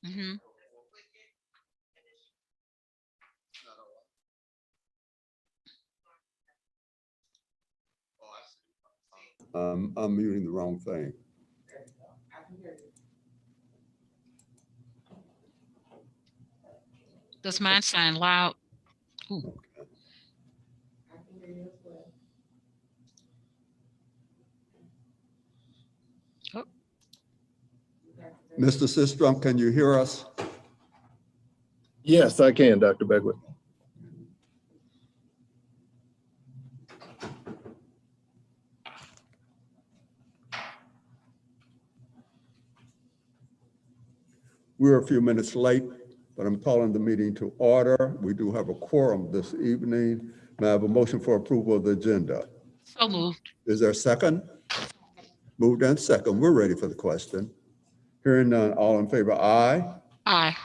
Mm-hmm. I'm muting the wrong thing. Does mine sound loud? Ooh. Okay. Oh. Mr. Sistrom, can you hear us? Yes, I can, Dr. Beckwith. We're a few minutes late, but I'm calling the meeting to order. We do have a quorum this evening. May I have a motion for approval of the agenda? So moved. Is there a second? Moved and second. We're ready for the question. Hearing none, all in favor, aye. Aye.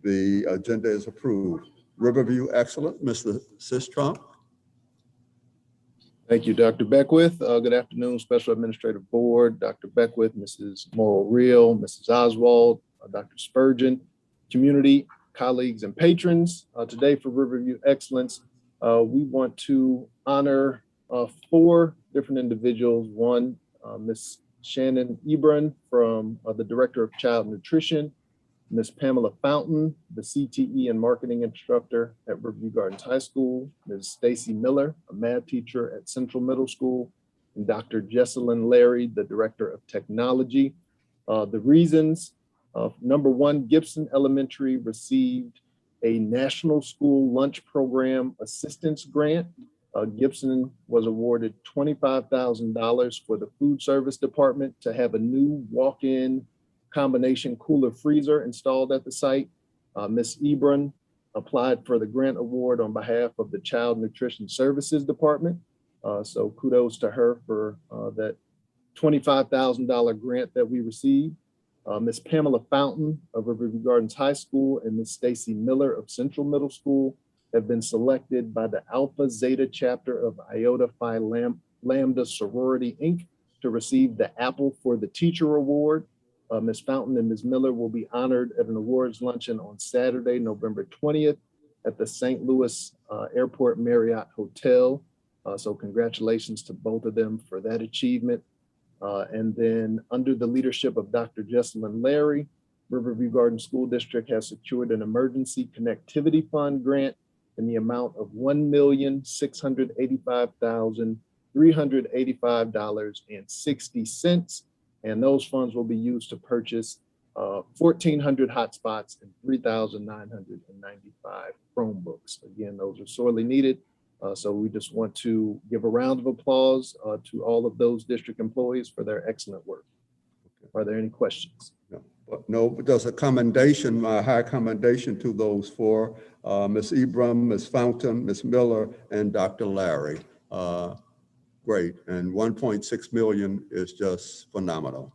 The agenda is approved. Riverview, excellent. Mr. Sistrom? Thank you, Dr. Beckwith. Good afternoon, Special Administrative Board, Dr. Beckwith, Mrs. Morrill, Mrs. Oswald, Dr. Spurgeon, community, colleagues, and patrons. Today for Riverview Excellence, we want to honor 4 different individuals. One, Ms. Shannon Ebron from the Director of Child Nutrition, Ms. Pamela Fountain, the CTE and marketing instructor at Riverview Gardens High School, Ms. Stacy Miller, a math teacher at Central Middle School, and Dr. Jesselyn Larry, the Director of Technology. The reasons, number 1, Gibson Elementary received a National School Lunch Program Assistance Grant. Gibson was awarded $25,000 for the food service department to have a new walk-in combination cooler freezer installed at the site. Ms. Ebron applied for the grant award on behalf of the Child Nutrition Services Department. So kudos to her for that $25,000 grant that we received. Ms. Pamela Fountain of Riverview Gardens High School and Ms. Stacy Miller of Central Middle School have been selected by the Alpha Zeta chapter of Iota Phi Lambda Sorority, Inc. to receive the Apple for the Teacher Award. Ms. Fountain and Ms. Miller will be honored at an awards luncheon on Saturday, November 20th at the St. Louis Airport Marriott Hotel. So congratulations to both of them for that achievement. And then under the leadership of Dr. Jesselyn Larry, Riverview Gardens School District has secured an emergency connectivity fund grant in the amount of $1,685,385.60. And those funds will be used to purchase 1,400 hotspots and 3,995 Chromebooks. Again, those are sorely needed. So we just want to give a round of applause to all of those district employees for their excellent work. Are there any questions? No, but there's a commendation, a high commendation to those 4, Ms. Ebron, Ms. Fountain, Ms. Miller, and Dr. Larry. Great, and 1.6 million is just phenomenal.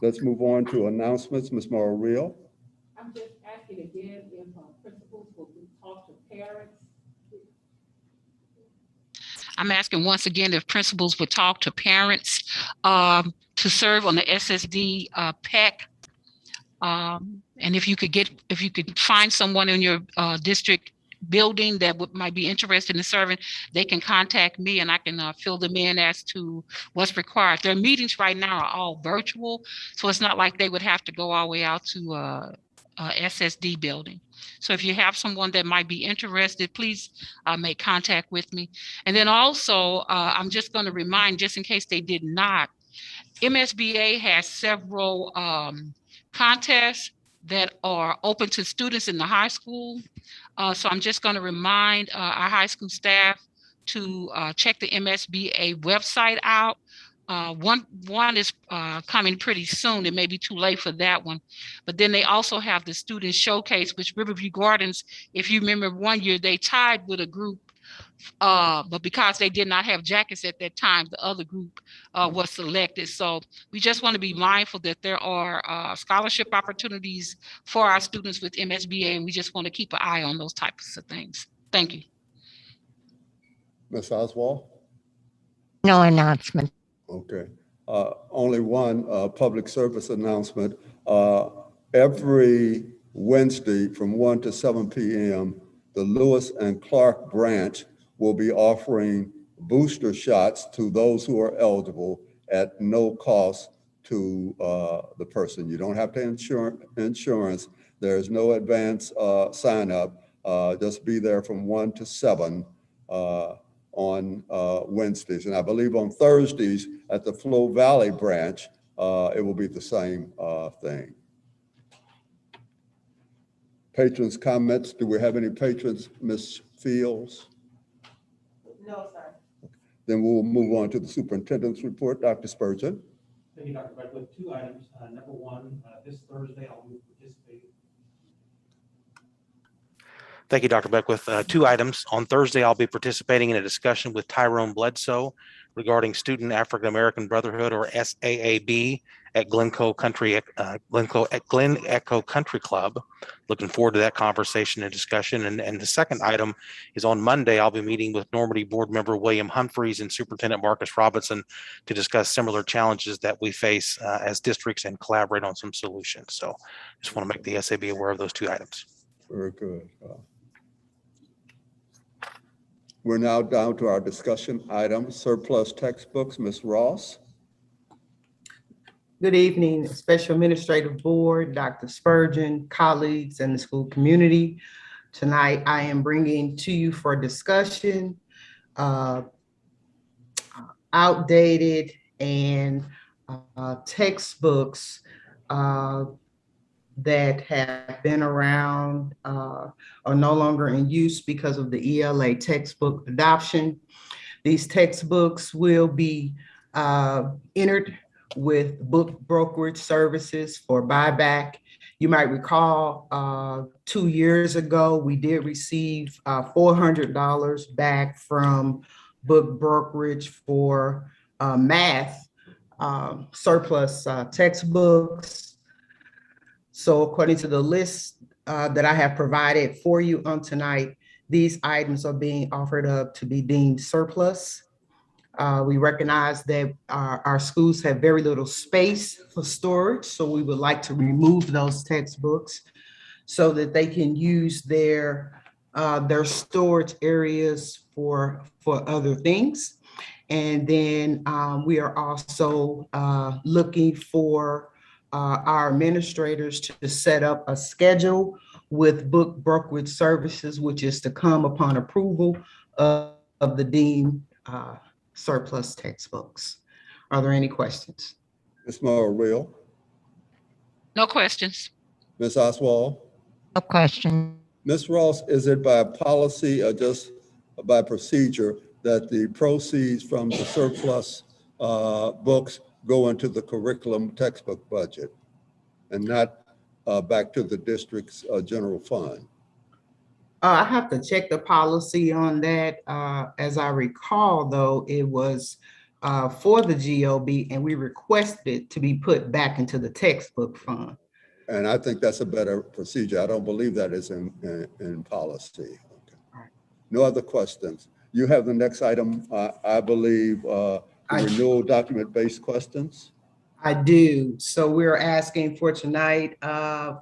Let's move on to announcements. Ms. Morrill. I'm just asking again if principals will talk to parents. I'm asking once again if principals would talk to parents to serve on the SSD PEC. And if you could find someone in your district building that might be interested in serving, they can contact me and I can fill them in as to what's required. Their meetings right now are all virtual, so it's not like they would have to go all the way out to SSD building. So if you have someone that might be interested, please make contact with me. And then also, I'm just going to remind, just in case they did not, MSBA has several contests that are open to students in the high school. So I'm just going to remind our high school staff to check the MSBA website out. One is coming pretty soon. It may be too late for that one. But then they also have the student showcase, which Riverview Gardens, if you remember one year, they tied with a group. But because they did not have jackets at that time, the other group was selected. So we just want to be mindful that there are scholarship opportunities for our students with MSBA, and we just want to keep an eye on those types of things. Thank you. Ms. Oswald? No announcement. Okay. only one public service announcement. Every Wednesday from 1 to 7 p.m., the Lewis and Clark branch will be offering booster shots to those who are eligible at no cost to the person. You don't have to insurance. There's no advance sign up. Just be there from 1 to 7 on Wednesdays. And I believe on Thursdays at the Flow Valley branch, it will be the same thing. Patrons' comments. Do we have any patrons, Ms. Fields? No, sir. Then we'll move on to the superintendent's report. Dr. Spurgeon. Thank you, Dr. Beckwith. Two items. Number one, this Thursday, I'll be participating. Thank you, Dr. Beckwith. Two items. On Thursday, I'll be participating in a discussion with Tyrone Bledsoe regarding Student African American Brotherhood, or SAAB, at Glen Echo Country Club. Looking forward to that conversation and discussion. And the second item is on Monday, I'll be meeting with Normandy board member William Humphreys and Superintendent Marcus Robinson to discuss similar challenges that we face as districts and collaborate on some solutions. So just want to make the SAB aware of those two items. Very good. We're now down to our discussion item, surplus textbooks. Ms. Ross. Good evening, Special Administrative Board, Dr. Spurgeon, colleagues, and the school community. Tonight, I am bringing to you for discussion outdated and textbooks that have been around are no longer in use because of the ELA textbook adoption. These textbooks will be entered with book brokerage services for buyback. You might recall 2 years ago, we did receive $400 back from book brokerage for math surplus textbooks. So according to the list that I have provided for you on tonight, these items are being offered up to be deemed surplus. We recognize that our schools have very little space for storage, so we would like to remove those textbooks so that they can use their storage areas for other things. And then we are also looking for our administrators to set up a schedule with book brokerage services, which is to come upon approval of the deemed surplus textbooks. Are there any questions? Ms. Morrill. No questions. Ms. Oswald. No question. Ms. Ross, is it by policy or just by procedure that the proceeds from the surplus books go into the curriculum textbook budget and not back to the district's general fund? I have to check the policy on that. As I recall, though, it was for the GOB, and we requested it to be put back into the textbook fund. And I think that's a better procedure. I don't believe that is in policy. Okay. Right. No other questions. You have the next item, I believe, renewal document-based questions. I do. So we're asking for tonight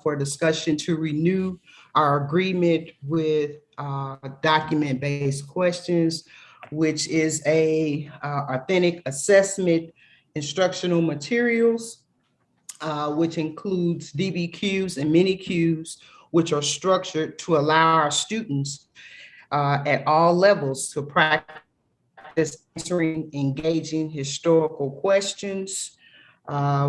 for discussion to renew our agreement with document-based questions, which is a authentic assessment instructional materials, which includes DBQs and mini-Qs, which are structured to allow our students at all levels to practice answering engaging historical questions.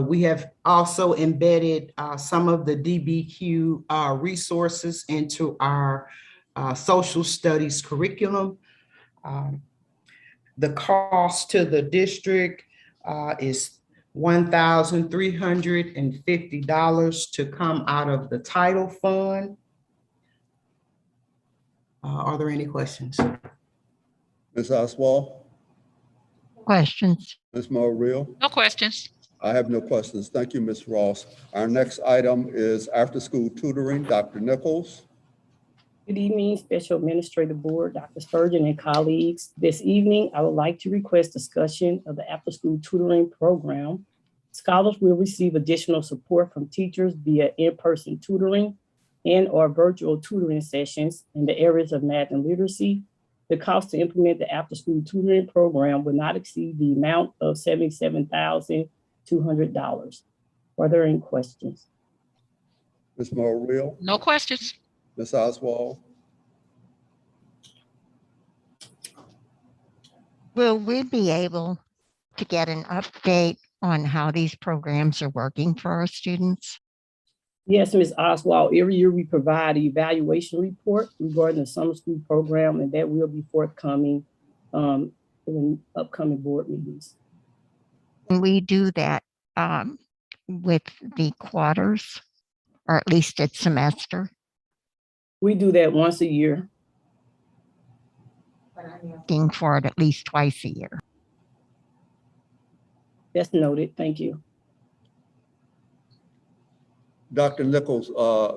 We have also embedded some of the DBQ resources into our social studies curriculum. The cost to the district is $1,350 to come out of the title fund. Are there any questions? Ms. Oswald? Questions. Ms. Morrill? No questions. I have no questions. Thank you, Ms. Ross. Our next item is after-school tutoring. Dr. Nichols. Good evening, Special Administrative Board, Dr. Spurgeon and colleagues. This evening, I would like to request discussion of the after-school tutoring program. Scholars will receive additional support from teachers via in-person tutoring and/or virtual tutoring sessions in the areas of math and literacy. The cost to implement the after-school tutoring program will not exceed the amount of $77,200. Are there any questions? Ms. Morrill, No questions. Ms. Oswald, Will we be able to get an update on how these programs are working for our students? Yes, Ms. Oswald, every year we provide an evaluation report regarding the summer school program, and that will be forthcoming in upcoming board meetings. Can we do that with the quarters, or at least at semester? We do that once a year. Looking for it at least twice a year. That's noted. Thank you. Dr. Nichols,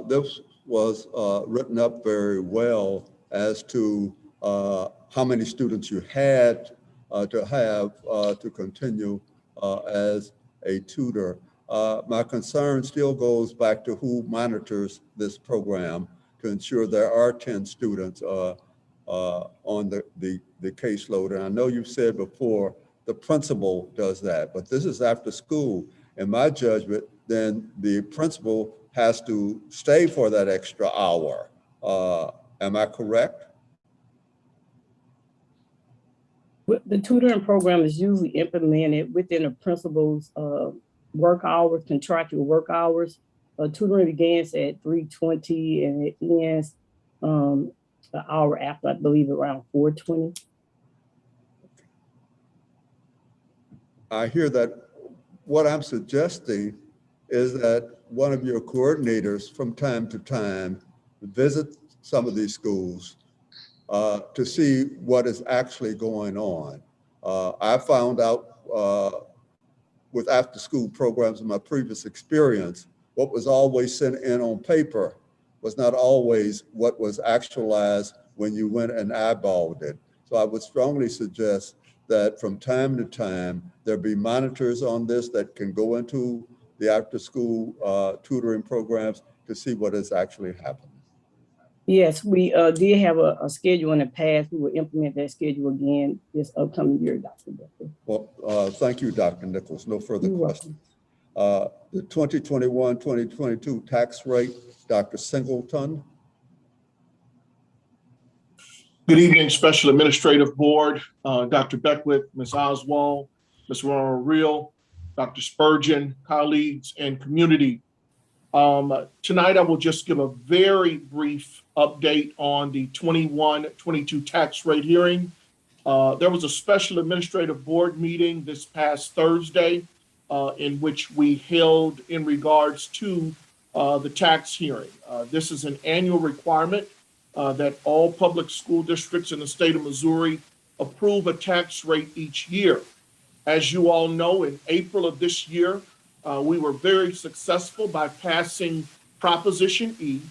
this was written up very well as to how many students you had to have to continue as a tutor. My concern still goes back to who monitors this program to ensure there are 10 students on the caseload. And I know you've said before, the principal does that, but this is after school. In my judgment, then the principal has to stay for that extra hour. Am I correct? The tutoring program is usually implemented within the principal's work hours, contractual work hours. Tutoring begins at 3:20 and it ends an hour after, I believe around 4:20. I hear that. What I'm suggesting is that one of your coordinators from time to time visit some of these schools to see what is actually going on. I found out with after school programs in my previous experience, what was always sent in on paper was not always what was actualized when you went and eyeballed it. So I would strongly suggest that from time to time, there be monitors on this that can go into the after school tutoring programs to see what is actually happening. Yes, we did have a schedule in the past. We will implement that schedule again this upcoming year, Dr. Becker. Well, thank you, Dr. Nichols. No further questions. The 2021-2022 tax rate, Dr. Singleton. Good evening, Special Administrative Board, Dr. Beckwith, Ms. Oswald, Ms. Morrill, Dr. Spurgeon, colleagues, and community. Tonight, I will just give a very brief update on the 21-22 tax rate hearing. There was a Special Administrative Board meeting this past Thursday in which we held in regards to the tax hearing. This is an annual requirement that all public school districts in the state of Missouri approve a tax rate each year. As you all know, in April of this year, we were very successful by passing Proposition E,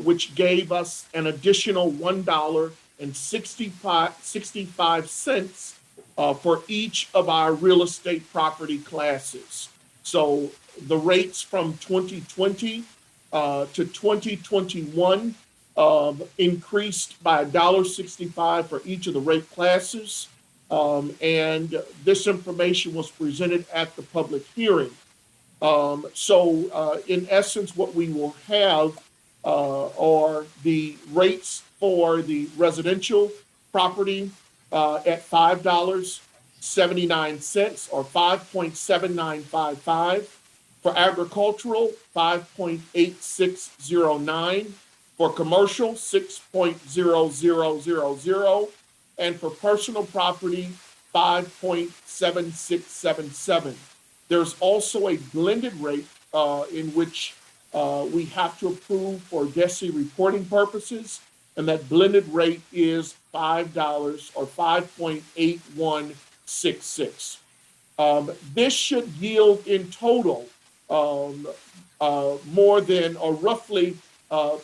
which gave us an additional $1.65 for each of our real estate property classes. So the rates from 2020 to 2021 increased by $1.65 for each of the rate classes. And this information was presented at the public hearing. In essence, what we will have are the rates for the residential property at $5.79 or 5.7955. For agricultural, 5.8609. For commercial, 6.0000. And for personal property, 5.7677. There's also a blended rate in which we have to approve for DESI reporting purposes, and that blended rate is $5 or 5.8166. This should yield in total more than or roughly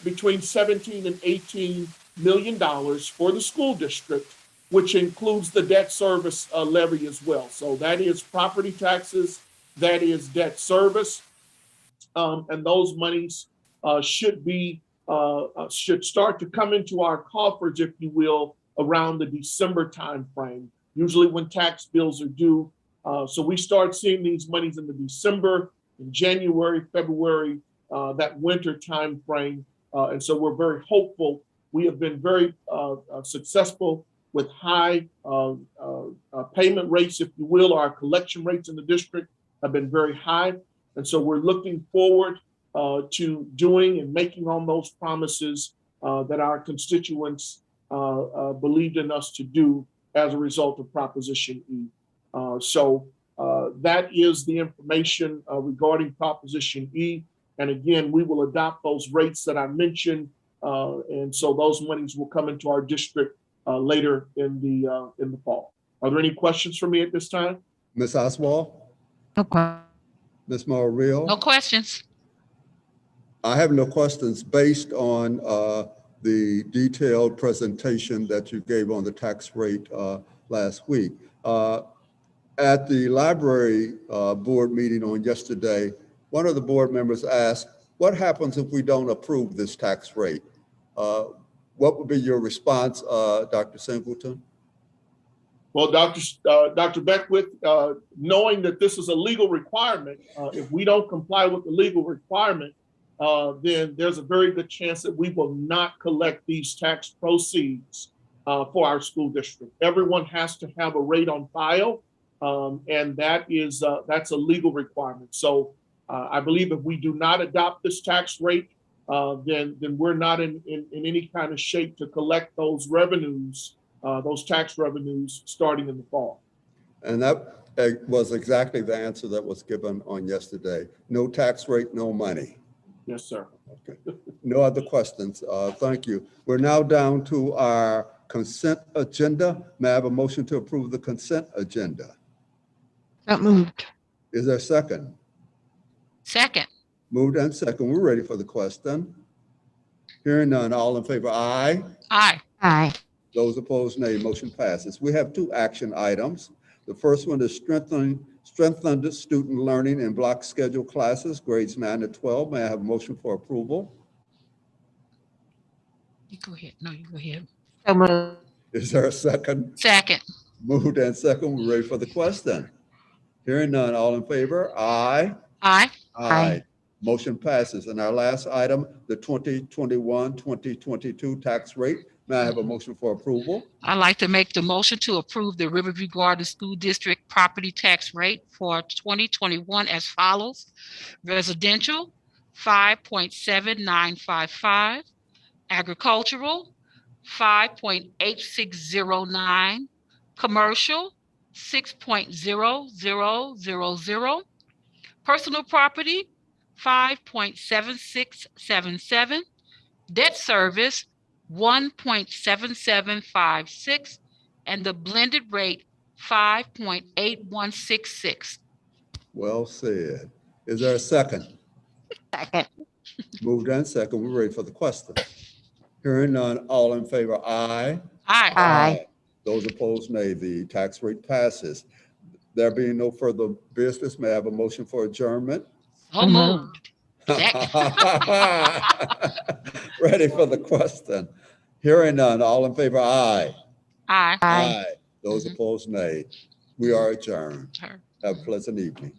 between 17 and 18 million dollars for the school district, which includes the debt service levy as well. So that is property taxes, that is debt service, and those monies should start to come into our coffers, if you will, around the December timeframe, usually when tax bills are due. So we start seeing these monies in the December, in January, February, that winter timeframe. And so we're very hopeful. We have been very successful with high payment rates, if you will. Our collection rates in the district have been very high. And so we're looking forward to doing and making on those promises that our constituents believed in us to do as a result of Proposition E. So that is the information regarding Proposition E. And again, we will adopt those rates that I mentioned. And so those monies will come into our district later in the fall. Are there any questions for me at this time? Ms. Oswald? Okay. Ms. Morrill? No questions. I have no questions based on the detailed presentation that you gave on the tax rate last week. At the library board meeting on yesterday, one of the board members asked, what happens if we don't approve this tax rate? What would be your response, Dr. Singleton? Well, Dr. Beckwith, knowing that this is a legal requirement, if we don't comply with the legal requirement, then there's a very good chance that we will not collect these tax proceeds for our school district. Everyone has to have a rate on file, and that's a legal requirement. So I believe if we do not adopt this tax rate, then we're not in any kind of shape to collect those revenues, those tax revenues starting in the fall. And that was exactly the answer that was given on yesterday. No tax rate, no money. Yes, sir. Okay. No other questions. Thank you. We're now down to our consent agenda. May I have a motion to approve the consent agenda? So moved. Is there a second? Second. Moved and second. We're ready for the question. Hearing none, all in favor, aye. Aye. Aye. Those opposed, nay. Motion passes. We have two action items. The first one is strengthened student learning in block schedule classes, grades 9 to 12. May I have a motion for approval? You go ahead. No, you go ahead. So moved. Is there a second? Second. Moved and second. We're ready for the question. Hearing none, all in favor, aye. Aye. Aye. Motion passes. And our last item, the 2021-2022 tax rate. May I have a motion for approval? I'd like to make the motion to approve the Riverview Garden School District property tax rate for 2021 as follows. Residential, 5.7955. Agricultural, 5.8609. Commercial, 6.0000. Personal property, 5.7677. Debt service, 1.7756, and the blended rate 5.8166. Well said. Is there a second? Second. Moved and second. We're ready for the question. Hearing none, all in favor, aye. Aye. Aye. Those opposed, nay. The tax rate passes. There being no further business, may I have a motion for adjournment? So moved. Ready for the question. Hearing none, all in favor, aye. Aye. Aye. Those opposed, nay. We are adjourned. Sure. Have a pleasant evening.